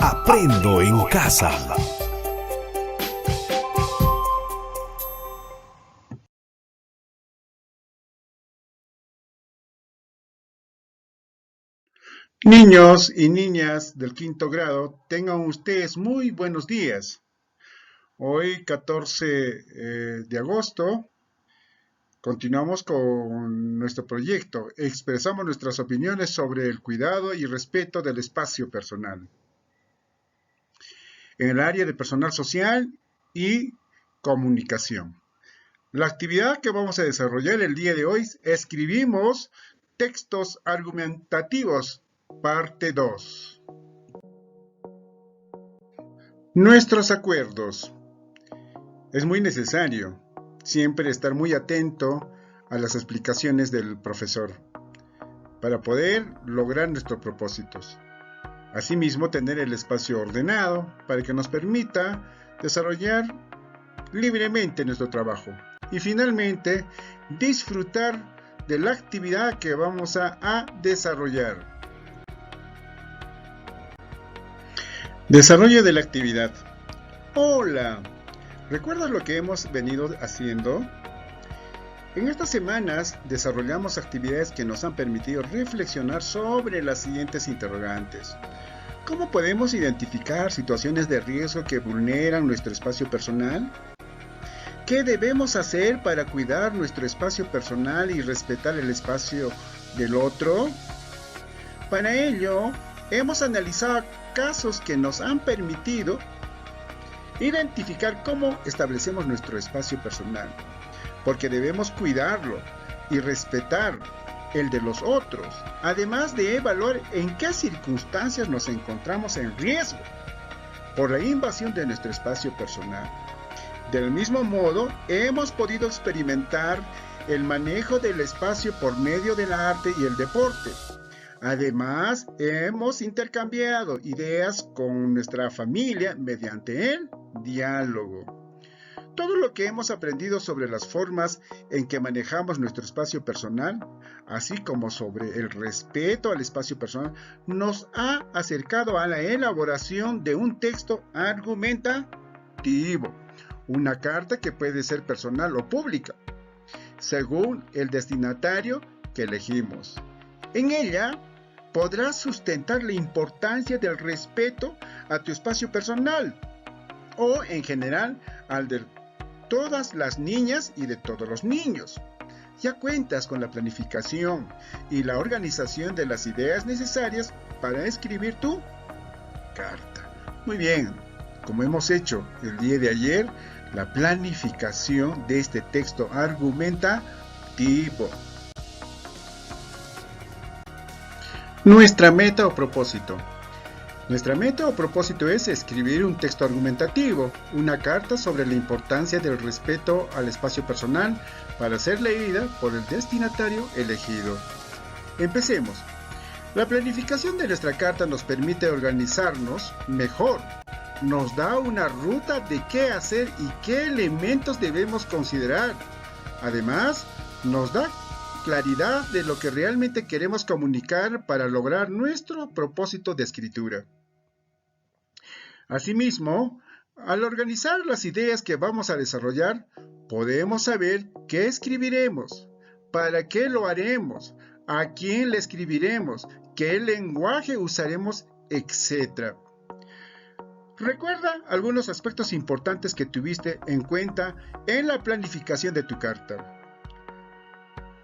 Aprendo en casa. Niños y niñas del quinto grado, tengan ustedes muy buenos días. Hoy, 14 de agosto, continuamos con nuestro proyecto. Expresamos nuestras opiniones sobre el cuidado y respeto del espacio personal en el área de personal social y comunicación. La actividad que vamos a desarrollar el día de hoy, escribimos textos argumentativos, parte 2. Nuestros acuerdos. Es muy necesario siempre estar muy atento a las explicaciones del profesor para poder lograr nuestros propósitos. Asimismo, tener el espacio ordenado para que nos permita desarrollar libremente nuestro trabajo. Y finalmente, disfrutar de la actividad que vamos a desarrollar. Desarrollo de la actividad. Hola, ¿recuerdas lo que hemos venido haciendo? En estas semanas desarrollamos actividades que nos han permitido reflexionar sobre las siguientes interrogantes. ¿Cómo podemos identificar situaciones de riesgo que vulneran nuestro espacio personal? ¿Qué debemos hacer para cuidar nuestro espacio personal y respetar el espacio del otro? Para ello, hemos analizado casos que nos han permitido identificar cómo establecemos nuestro espacio personal, porque debemos cuidarlo y respetar el de los otros, además de evaluar en qué circunstancias nos encontramos en riesgo por la invasión de nuestro espacio personal. Del mismo modo, hemos podido experimentar el manejo del espacio por medio del arte y el deporte. Además, hemos intercambiado ideas con nuestra familia mediante el diálogo. Todo lo que hemos aprendido sobre las formas en que manejamos nuestro espacio personal, así como sobre el respeto al espacio personal, nos ha acercado a la elaboración de un texto argumentativo, una carta que puede ser personal o pública, según el destinatario que elegimos. En ella podrás sustentar la importancia del respeto a tu espacio personal o en general al de todas las niñas y de todos los niños. Ya cuentas con la planificación y la organización de las ideas necesarias para escribir tu carta. Muy bien, como hemos hecho el día de ayer, la planificación de este texto argumentativo. Nuestra meta o propósito. Nuestra meta o propósito es escribir un texto argumentativo, una carta sobre la importancia del respeto al espacio personal para ser leída por el destinatario elegido. Empecemos. La planificación de nuestra carta nos permite organizarnos mejor. Nos da una ruta de qué hacer y qué elementos debemos considerar. Además, nos da claridad de lo que realmente queremos comunicar para lograr nuestro propósito de escritura. Asimismo, al organizar las ideas que vamos a desarrollar, podemos saber qué escribiremos, para qué lo haremos, a quién le escribiremos, qué lenguaje usaremos, etc. Recuerda algunos aspectos importantes que tuviste en cuenta en la planificación de tu carta.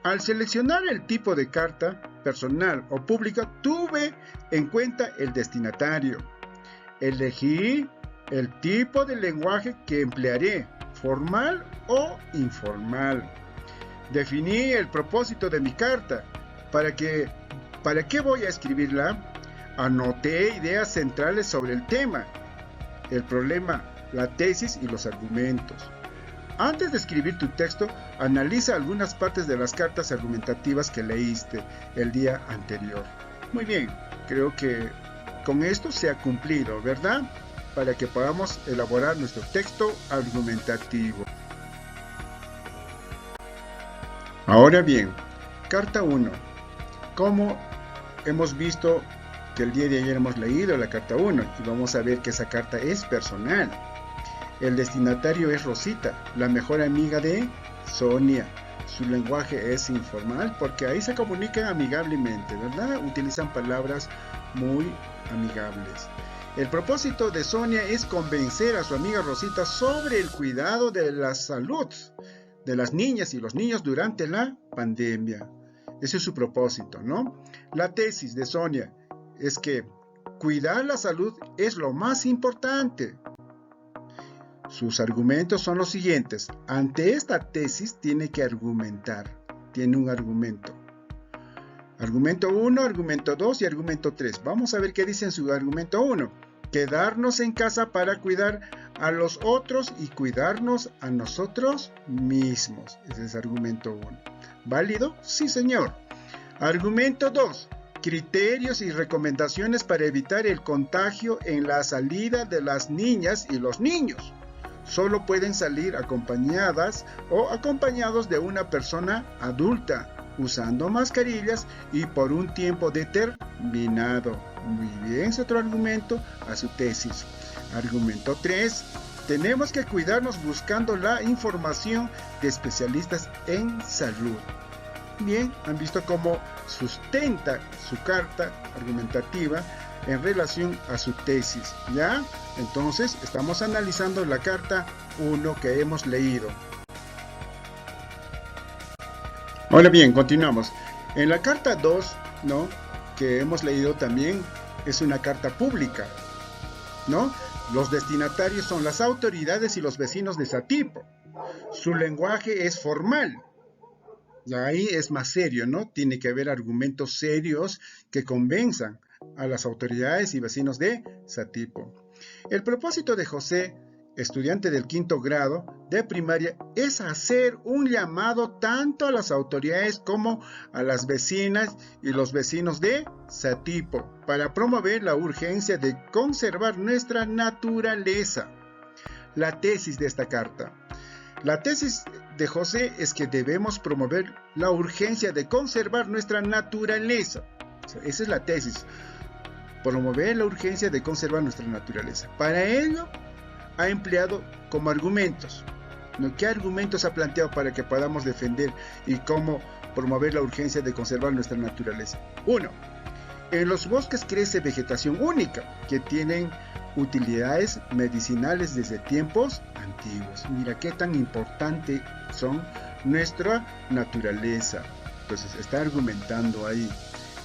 Al seleccionar el tipo de carta, personal o pública, tuve en cuenta el destinatario. Elegí el tipo de lenguaje que emplearé, formal o informal. Definí el propósito de mi carta. ¿Para qué voy a escribirla? Anoté ideas centrales sobre el tema, el problema, la tesis y los argumentos. Antes de escribir tu texto, analiza algunas partes de las cartas argumentativas que leíste el día anterior. Muy bien, creo que con esto se ha cumplido, ¿verdad? Para que podamos elaborar nuestro texto argumentativo. Ahora bien, carta 1. Como hemos visto, que el día de ayer hemos leído la carta 1 y vamos a ver que esa carta es personal. El destinatario es Rosita, la mejor amiga de Sonia. Su lenguaje es informal porque ahí se comunican amigablemente, ¿verdad? Utilizan palabras muy amigables. El propósito de Sonia es convencer a su amiga Rosita sobre el cuidado de la salud de las niñas y los niños durante la pandemia. Ese es su propósito, ¿no? La tesis de Sonia es que cuidar la salud es lo más importante. Sus argumentos son los siguientes. Ante esta tesis tiene que argumentar. Tiene un argumento. Argumento 1, argumento 2 y argumento 3. Vamos a ver qué dice en su argumento 1. Quedarnos en casa para cuidar a los otros y cuidarnos a nosotros mismos. Ese es argumento 1. ¿Válido? Sí, señor. Argumento 2. Criterios y recomendaciones para evitar el contagio en la salida de las niñas y los niños. Solo pueden salir acompañadas o acompañados de una persona adulta, usando mascarillas y por un tiempo determinado. Muy bien, es otro argumento a su tesis. Argumento 3. Tenemos que cuidarnos buscando la información de especialistas en salud. Bien, han visto cómo sustenta su carta argumentativa en relación a su tesis, ¿ya? Entonces, estamos analizando la carta 1 que hemos leído. Ahora bien, continuamos. En la carta 2, ¿no?, que hemos leído también, es una carta pública, ¿no? Los destinatarios son las autoridades y los vecinos de Satipo. Su lenguaje es formal. Y ahí es más serio, ¿no? Tiene que haber argumentos serios que convenzan a las autoridades y vecinos de Satipo. El propósito de José, estudiante del 5º grado de primaria, es hacer un llamado tanto a las autoridades como a las vecinas y los vecinos de Satipo para promover la urgencia de conservar nuestra naturaleza. La tesis de esta carta. La tesis de José es que debemos promover la urgencia de conservar nuestra naturaleza. Esa es la tesis. Promover la urgencia de conservar nuestra naturaleza. Para ello, ha empleado como argumentos, ¿no? ¿Qué argumentos ha planteado para que podamos defender y cómo promover la urgencia de conservar nuestra naturaleza? 1. En los bosques crece vegetación única que tienen utilidades medicinales desde tiempos antiguos. Mira qué tan importante son nuestra naturaleza. Entonces está argumentando ahí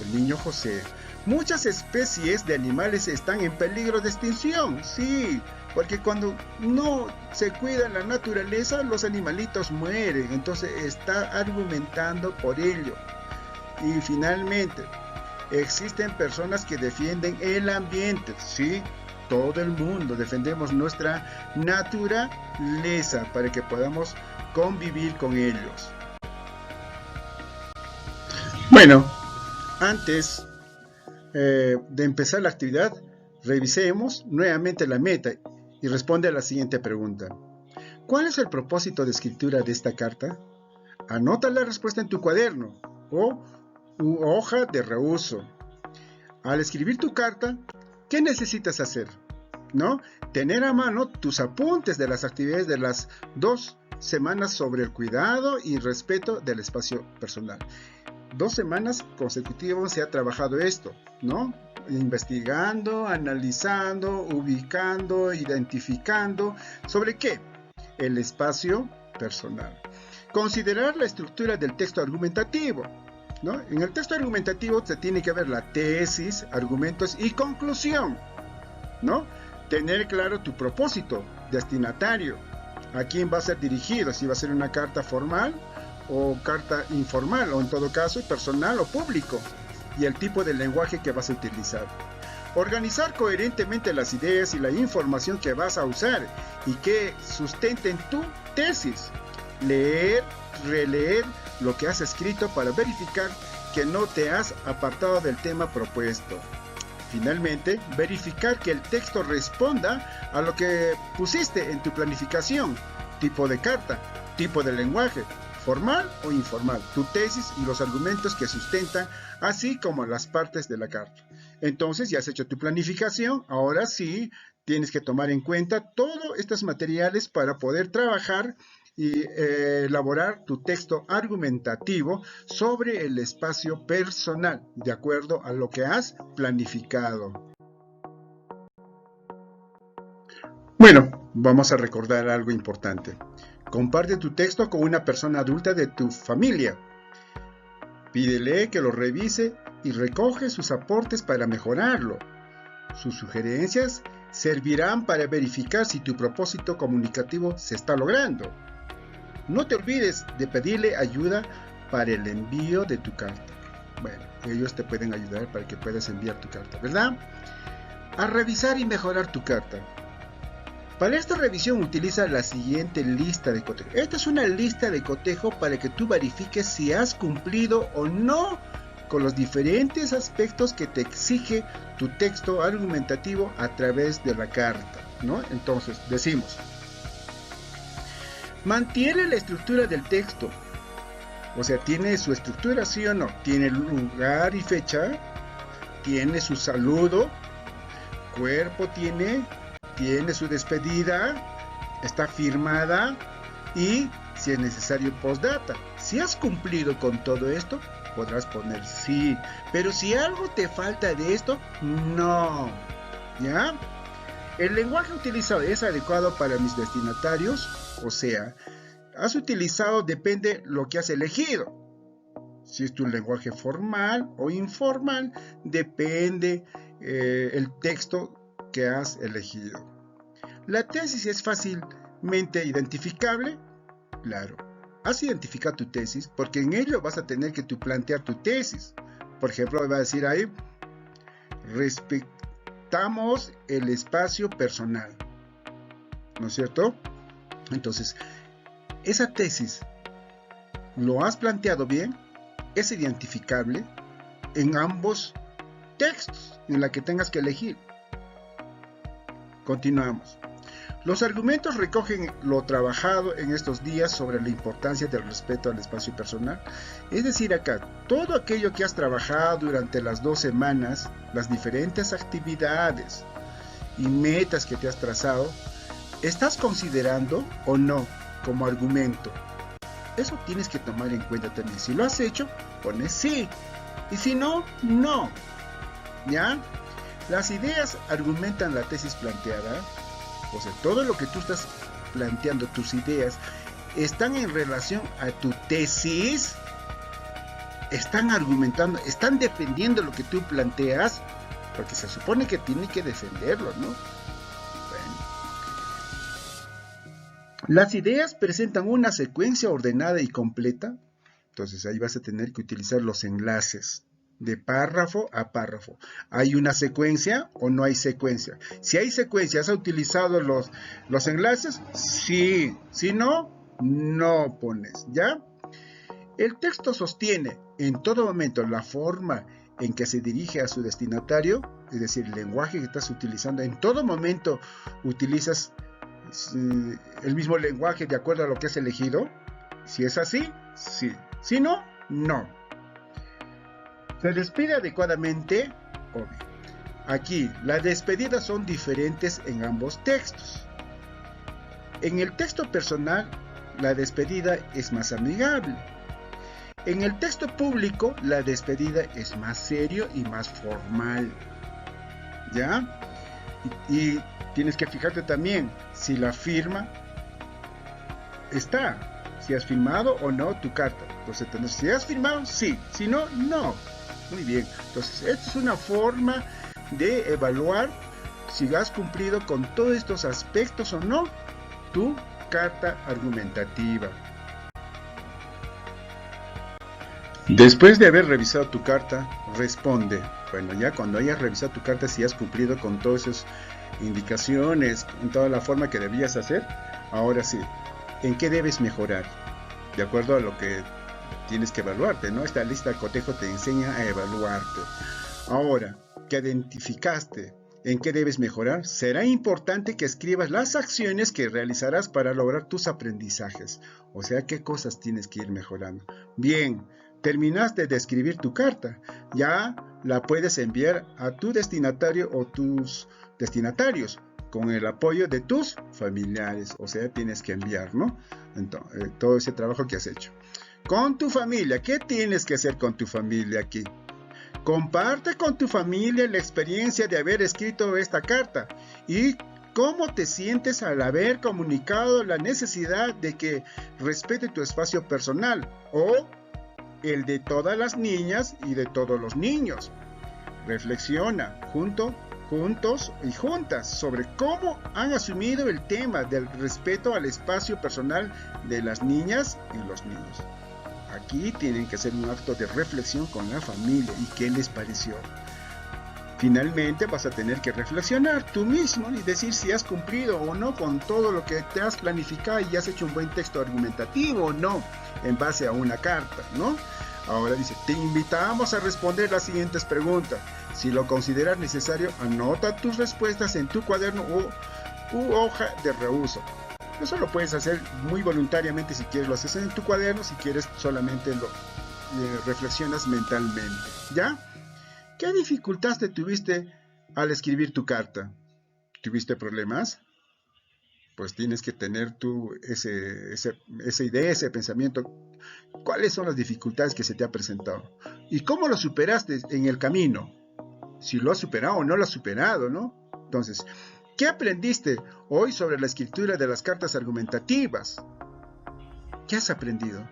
el niño José. Muchas especies de animales están en peligro de extinción, sí, porque cuando no se cuida la naturaleza, los animalitos mueren. Entonces está argumentando por ello. Y finalmente, existen personas que defienden el ambiente, sí. Todo el mundo defendemos nuestra naturaleza para que podamos convivir con ellos. Bueno, antes de empezar la actividad, revisemos nuevamente la meta y responde a la siguiente pregunta. ¿Cuál es el propósito de escritura de esta carta? Anota la respuesta en tu cuaderno o hoja de reuso. Al escribir tu carta, ¿qué necesitas hacer? ¿No? Tener a mano tus apuntes de las actividades de las 2 semanas sobre el cuidado y respeto del espacio personal. 2 semanas consecutivas se ha trabajado esto, ¿no? Investigando, analizando, ubicando, identificando. ¿Sobre qué? El espacio personal. Considerar la estructura del texto argumentativo, ¿no? En el texto argumentativo se tiene que ver la tesis, argumentos y conclusión, ¿no? Tener claro tu propósito, destinatario, a quién va a ser dirigido, si va a ser una carta formal o carta informal, o en todo caso personal o público, y el tipo de lenguaje que vas a utilizar. Organizar coherentemente las ideas y la información que vas a usar y que sustenten tu tesis. Leer, releer lo que has escrito para verificar que no te has apartado del tema propuesto. Finalmente, verificar que el texto responda a lo que pusiste en tu planificación, tipo de carta, tipo de lenguaje, formal o informal, tu tesis y los argumentos que sustentan, así como las partes de la carta. Entonces ya has hecho tu planificación, ahora sí tienes que tomar en cuenta todos estos materiales para poder trabajar y elaborar tu texto argumentativo sobre el espacio personal, de acuerdo a lo que has planificado. Bueno, vamos a recordar algo importante. Comparte tu texto con una persona adulta de tu familia. Pídele que lo revise y recoge sus aportes para mejorarlo. Sus sugerencias servirán para verificar si tu propósito comunicativo se está logrando. No te olvides de pedirle ayuda para el envío de tu carta. Bueno, ellos te pueden ayudar para que puedas enviar tu carta, ¿verdad? A revisar y mejorar tu carta. Para esta revisión utiliza la siguiente lista de cotejo. Esta es una lista de cotejo para que tú verifiques si has cumplido o no con los diferentes aspectos que te exige tu texto argumentativo a través de la carta, ¿no? Entonces, decimos, mantiene la estructura del texto. O sea, ¿tiene su estructura, sí o no? ¿Tiene lugar y fecha? ¿Tiene su saludo? ¿Cuerpo tiene su despedida? ¿Está firmada? Y, si es necesario, postdata. Si has cumplido con todo esto, podrás poner sí. Pero si algo te falta de esto, no. ¿Ya? El lenguaje utilizado es adecuado para mis destinatarios. O sea, has utilizado, depende lo que has elegido. Si es tu lenguaje formal o informal, depende el texto que has elegido. La tesis es fácilmente identificable. Claro, has identificado tu tesis porque en ello vas a tener que tú plantear tu tesis. Por ejemplo, va a decir ahí, respetamos el espacio personal, ¿no es cierto? Entonces, esa tesis, ¿lo has planteado bien? ¿Es identificable en ambos textos en la que tengas que elegir? Continuamos. Los argumentos recogen lo trabajado en estos días sobre la importancia del respeto al espacio personal. Es decir, acá, todo aquello que has trabajado durante las 2 semanas, las diferentes actividades y metas que te has trazado, ¿estás considerando o no como argumento? Eso tienes que tomar en cuenta también. Si lo has hecho, pones sí. Y si no, no. ¿Ya? Las ideas argumentan la tesis planteada. O sea, todo lo que tú estás planteando, tus ideas, están en relación a tu tesis. Están argumentando, están defendiendo lo que tú planteas. Porque se supone que tiene que defenderlo, ¿no? Bueno. Las ideas presentan una secuencia ordenada y completa. Entonces ahí vas a tener que utilizar los enlaces de párrafo a párrafo. ¿Hay una secuencia o no hay secuencia? Si hay secuencia, ¿has utilizado los enlaces? Sí. Si no, no pones, ¿ya? El texto sostiene en todo momento la forma en que se dirige a su destinatario, es decir, el lenguaje que estás utilizando. En todo momento utilizas el mismo lenguaje de acuerdo a lo que has elegido. Si es así, sí. Si no, no. Se despide adecuadamente, obvio. Aquí, las despedidas son diferentes en ambos textos. En el texto personal, la despedida es más amigable. En el texto público, la despedida es más serio y más formal. ¿Ya? Y tienes que fijarte también si la firma está. Si has firmado o no tu carta. Entonces, si has firmado, sí. Si no, no. Muy bien. Entonces, esta es una forma de evaluar si has cumplido con todos estos aspectos o no tu carta argumentativa. Después de haber revisado tu carta, responde. Bueno, ya cuando hayas revisado tu carta, si has cumplido con todas esas indicaciones, con toda la forma que debías hacer, ahora sí, ¿en qué debes mejorar? De acuerdo a lo que tienes que evaluarte, ¿no? Esta lista de cotejo te enseña a evaluarte. Ahora que identificaste en qué debes mejorar, será importante que escribas las acciones que realizarás para lograr tus aprendizajes. O sea, qué cosas tienes que ir mejorando. Bien, terminaste de escribir tu carta. Ya la puedes enviar a tu destinatario o tus destinatarios con el apoyo de tus familiares. O sea, tienes que enviar, ¿no? Entonces, todo ese trabajo que has hecho. Con tu familia, ¿qué tienes que hacer con tu familia aquí? Comparte con tu familia la experiencia de haber escrito esta carta y cómo te sientes al haber comunicado la necesidad de que respete tu espacio personal o el de todas las niñas y de todos los niños. Reflexiona juntos y juntas sobre cómo han asumido el tema del respeto al espacio personal de las niñas y los niños. Aquí tienen que hacer un acto de reflexión con la familia y qué les pareció. Finalmente vas a tener que reflexionar tú mismo y decir si has cumplido o no con todo lo que te has planificado y has hecho un buen texto argumentativo o no en base a una carta, ¿no? Ahora dice, te invitamos a responder las siguientes preguntas. Si lo consideras necesario, anota tus respuestas en tu cuaderno u hoja de reuso. Eso lo puedes hacer muy voluntariamente si quieres, lo haces en tu cuaderno, si quieres solamente lo reflexionas mentalmente, ¿ya? ¿Qué dificultades tuviste al escribir tu carta? ¿Tuviste problemas? Pues tienes que tener tú esa idea, ese pensamiento. ¿Cuáles son las dificultades que se te ha presentado? ¿Y cómo lo superaste en el camino? Si lo has superado o no lo has superado, ¿no? Entonces, ¿qué aprendiste hoy sobre la escritura de las cartas argumentativas? ¿Qué has aprendido?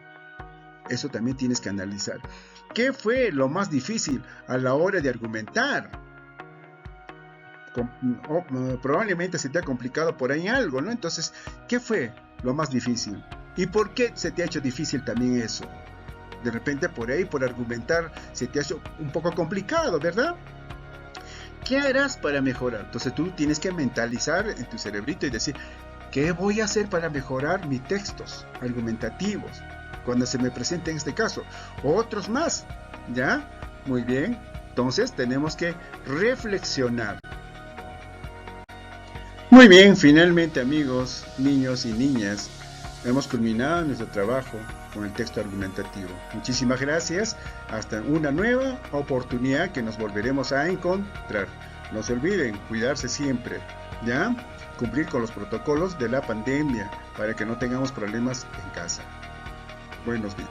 Eso también tienes que analizar. ¿Qué fue lo más difícil a la hora de argumentar? Probablemente se te ha complicado por ahí algo, ¿no? Entonces, ¿qué fue lo más difícil? ¿Y por qué se te ha hecho difícil también eso? De repente por ahí, por argumentar, se te ha hecho un poco complicado, ¿verdad? ¿Qué harás para mejorar? Entonces tú tienes que mentalizar en tu cerebrito y decir, ¿qué voy a hacer para mejorar mis textos argumentativos? Cuando se me presente en este caso, otros más, ¿ya? Muy bien, entonces tenemos que reflexionar. Muy bien, finalmente amigos, niños y niñas, hemos culminado nuestro trabajo con el texto argumentativo. Muchísimas gracias, hasta una nueva oportunidad que nos volveremos a encontrar. No se olviden, cuidarse siempre, ¿ya? Cumplir con los protocolos de la pandemia para que no tengamos problemas en casa. Buenos días.